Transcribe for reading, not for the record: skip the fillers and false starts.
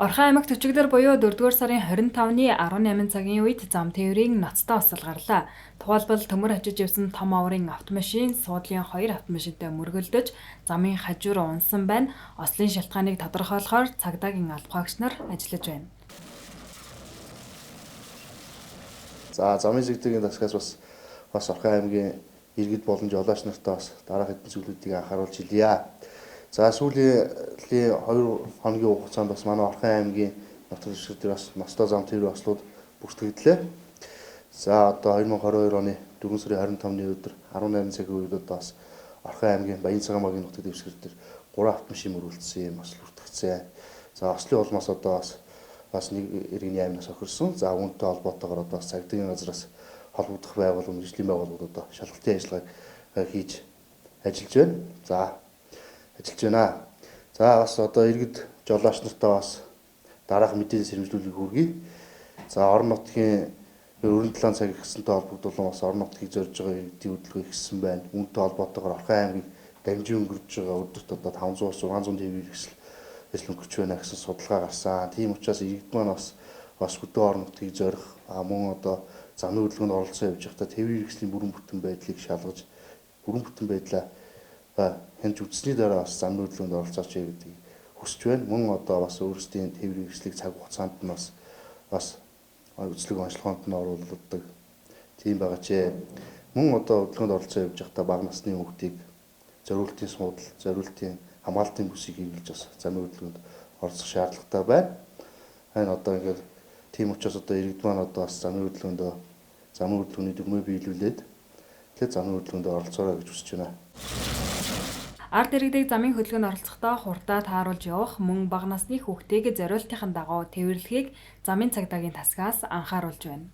Орхон аймагт өчигдөр буюу 4-р сарын 25-ны 18 цагийн үед зам тээврийн ноцтой осол гарлаа. Тухайлбал төмөр очиж явсан том аварын автомашин суудлын 2 автомашинтай мөргөлдөж замын хажуу руу унсан байна. Ослын шалтгааныг тодорхойлохоор цагдаагийн албахаагч нар ажиллаж байна. За замын зэгдгийн засгаас бас Орхон аймгийн иргэд болон жолооч нартаа бас дараах хэдэн зүйлүүдийг анхааруулж илъя. За сүүлийн 2 хоногийн хугацаанд бас манай Орхон аймгийн нутаг дэвсгэр дээр бас ностой зам тээврийн ослууд бүртгэгдлээ. За одоо 2022 оны 4 сарын 25-ны өдөр 18 цагийн үед одоо бас Орхон аймгийн Баян цагаан багийн нутаг дэвсгэр дээр 3 автомашин мөрүүлсэн юм осол бүртгэгдсэн. За ослын улмаас одоо бас нэг иргэний аймнаас охирсон. За үүнтэй холбоотойгоор одоо цагдаагийн газраас холбогдох байгууллагууд, мэргэжлийн байгууллагууд одоо шалгалтын ажиллагааг хийж ажиллаж байна. Ажиллаж байна. За бас одоо иргэд жолооч нартаа бас дараах мэдээлэл сэрэмжлүүлгийг хүргэе. За орон нутгийн өрн талаан цаг ихсэнтэй холбогдуулан бас орон нутгийг зорж байгаа иргэдийн хөдөлгөөн ихссэн байна. Үүнтэй холбоотойгоор Орхон аймгийг дамжин өнгөрч байгаа өдөрт одоо 500-600 тв ажил өнгөрч байна гэсэн судалгаа гарсан. Тийм учраас иргэд маань бас хөдөө орон нутгийг зорих мөн одоо замын хөдөлгөөнд оролцсон явж байхдаа тээврийн хэрэгслийн бүрэн бүтэн байдлыг шалгаж бүрэн бүтэн байдлаа хянж үзсний дараа бас замын хөдөлгөөнд оролцооч гэдгийг хүсэж байна. Мөн одоо бас өөрсдийн тээврийн хэрэгслийг цаг хугацаанд нь бас үзлэг онцлогоонд нь оруулдаг. Тийм байгаа ч мөн одоо хөдөлгөөнд оролцоо явж байхдаа бага насны хүүхдийг зориултын суудал, зориултын хамгаалтын бүсийг хэрэглэж бас замын хөдөлгөөнд оролцох шаардлагатай байна. Энэ одоо ингээд тийм учраас одоо иргэд маань одоо бас замын хөдөлгөөний дүрмээ биелүүлээд тэгээд замын хөдөлгөөнд оролцоорой гэж хүсэж байна. Ард иргэдийг замын хөдөлгөөнд оролцохдоо хурдаа тааруулж явах, мөн бага насны хүүхдийг зориултын дагуу тээвэрлэхийг замын цагдаагийн тасгаас анхааруулж байна.